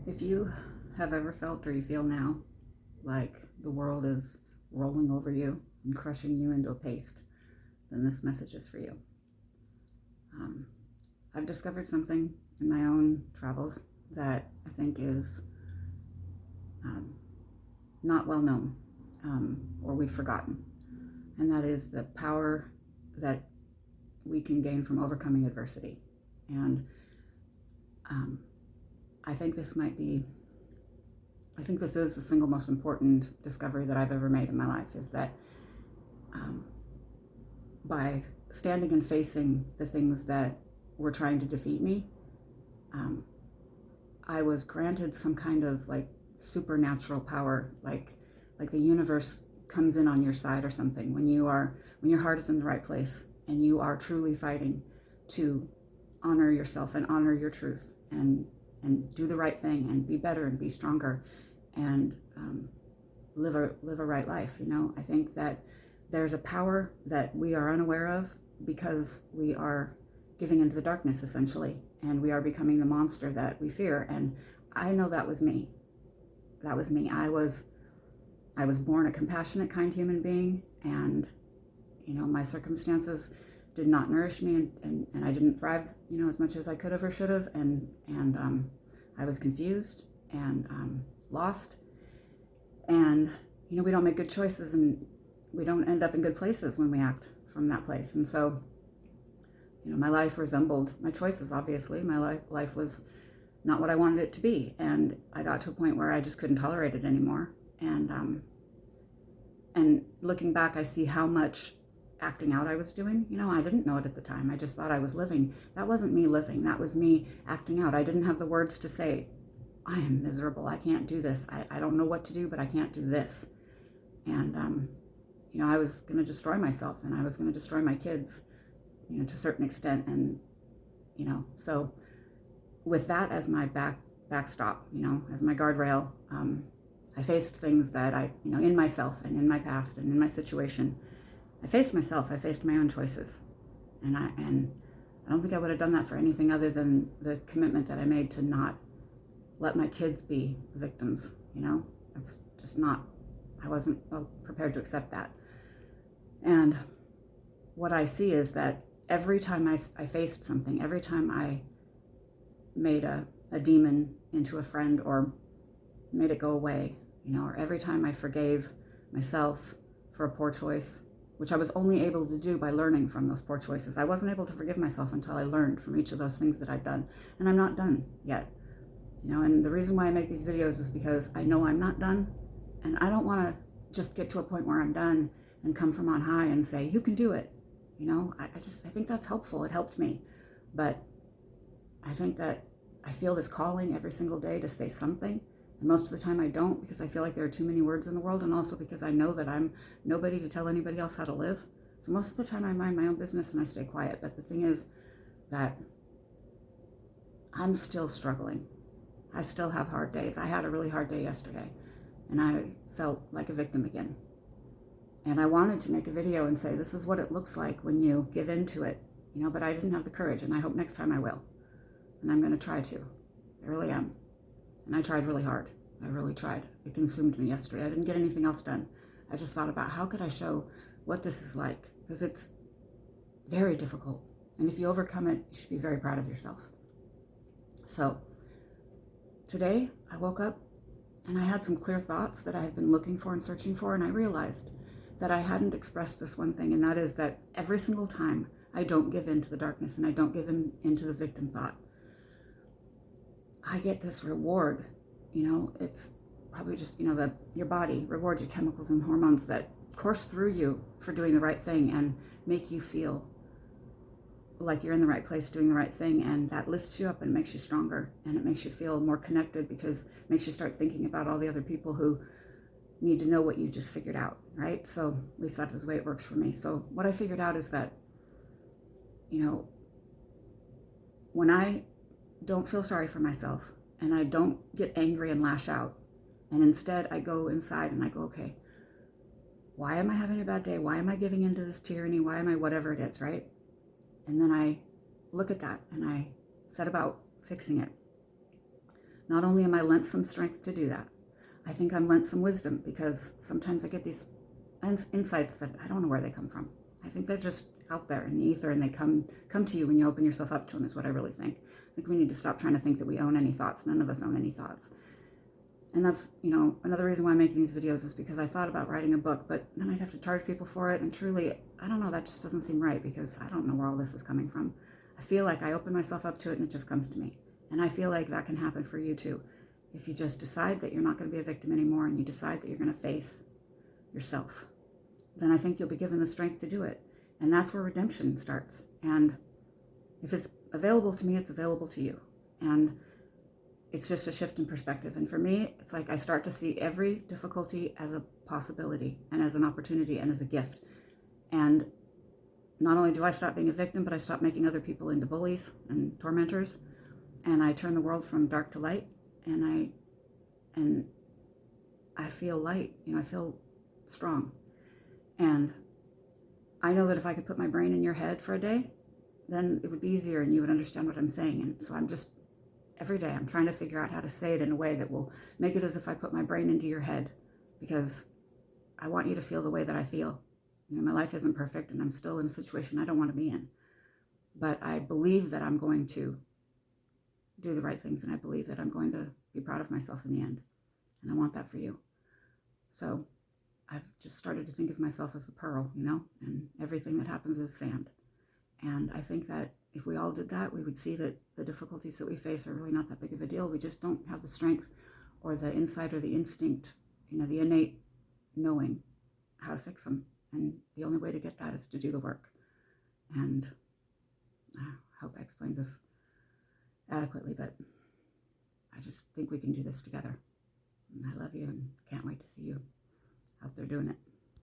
If you have ever felt or you feel now like the world is rolling over you and crushing you into a paste, then this message is for you. I've discovered something in my own travels that I think is not well known, or we've forgotten, and that is the power that we can gain from overcoming adversity. And I think this is the single most important discovery that I've ever made in my life, is that by standing and facing the things that were trying to defeat me, I was granted some kind of like supernatural power, like the universe comes in on your side or something when your heart is in the right place and you are truly fighting to honor yourself and honor your truth and do the right thing and be better and be stronger and live a right life. I think that there's a power that we are unaware of because we are giving into the darkness, essentially, and we are becoming the monster that we fear. And I know that was me. That was me. I was born a compassionate, kind human being, and my circumstances did not nourish me, and I didn't thrive, as much as I could have or should have, and I was confused and lost, and we don't make good choices, and we don't end up in good places when we act from that place. And so, my life resembled my choices. Obviously, my life was not what I wanted it to be, and I got to a point where I just couldn't tolerate it anymore. And looking back, I see how much acting out I was doing. I didn't know it at the time. I just thought I was living. That wasn't me living. That was me acting out. I didn't have the words to say, I am miserable. I can't do this. I don't know what to do, but I can't do this. And, I was going to destroy myself, and I was going to destroy my kids, to a certain extent. And, so with that as my backstop, as my guardrail, I faced things that in myself and in my past and in my situation. I faced myself. I faced my own choices, and I don't think I would have done that for anything other than the commitment that I made to not let my kids be victims. That's just not. I wasn't prepared to accept that. And what I see is that every time I faced something, every time I made a demon into a friend or made it go away, or every time I forgave myself for a poor choice, which I was only able to do by learning from those poor choices. I wasn't able to forgive myself until I learned from each of those things that I'd done. And I'm not done yet. And the reason why I make these videos is because I know I'm not done, and I don't want to just get to a point where I'm done and come from on high and say, you can do it. I think that's helpful. It helped me. But I think that I feel this calling every single day to say something. And most of the time I don't, because I feel like there are too many words in the world, and also because I know that I'm nobody to tell anybody else how to live. So most of the time I mind my own business and I stay quiet. But the thing is that I'm still struggling. I still have hard days. I had a really hard day yesterday, and I felt like a victim again. And I wanted to make a video and say, this is what it looks like when you give into it, but I didn't have the courage, and I hope next time I will. And I'm going to try to. I really am. And I tried really hard. I really tried. It consumed me yesterday. I didn't get anything else done. I just thought about how could I show what this is like, because it's very difficult. And if you overcome it, you should be very proud of yourself. So today I woke up and I had some clear thoughts that I have been looking for and searching for, and I realized that I hadn't expressed this one thing, and that is that every single time I don't give in to the darkness and I don't give in into the victim thought, I get this reward. It's probably just, your body rewards you chemicals and hormones that course through you for doing the right thing and make you feel like you're in the right place doing the right thing, and that lifts you up and makes you stronger, and it makes you feel more connected because it makes you start thinking about all the other people who need to know what you just figured out, right? So at least that is the way it works for me. So what I figured out is that, when I don't feel sorry for myself and I don't get angry and lash out, and instead I go inside and I go, okay, why am I having a bad day? Why am I giving into this tyranny? Why am I whatever it is, right? And then I look at that and I set about fixing it. Not only am I lent some strength to do that, I think I'm lent some wisdom, because sometimes I get these insights that I don't know where they come from. I think they're just out there in the ether, and they come to you when you open yourself up to them, is what I really think. I think we need to stop trying to think that we own any thoughts. None of us own any thoughts. And that's, another reason why I'm making these videos is because I thought about writing a book, but then I'd have to charge people for it. And truly, I don't know, that just doesn't seem right, because I don't know where all this is coming from. I feel like I open myself up to it and it just comes to me. And I feel like that can happen for you too. If you just decide that you're not going to be a victim anymore, and you decide that you're going to face yourself, then I think you'll be given the strength to do it. And that's where redemption starts. And if it's available to me, it's available to you. And it's just a shift in perspective. And for me, it's like I start to see every difficulty as a possibility, and as an opportunity, and as a gift. And not only do I stop being a victim, but I stop making other people into bullies and tormentors. And I turn the world from dark to light. And I feel light. I feel strong. And I know that if I could put my brain in your head for a day, then it would be easier, and you would understand what I'm saying. And so every day I'm trying to figure out how to say it in a way that will make it as if I put my brain into your head, because I want you to feel the way that I feel. My life isn't perfect, and I'm still in a situation I don't want to be in. But I believe that I'm going to do the right things, and I believe that I'm going to be proud of myself in the end. And I want that for you. So I've just started to think of myself as the pearl, and everything that happens is sand. And I think that if we all did that, we would see that the difficulties that we face are really not that big of a deal. We just don't have the strength or the insight or the instinct, the innate knowing how to fix them. And the only way to get that is to do the work. And I hope I explained this adequately, but I just think we can do this together. And I love you, and can't wait to see you out there doing it.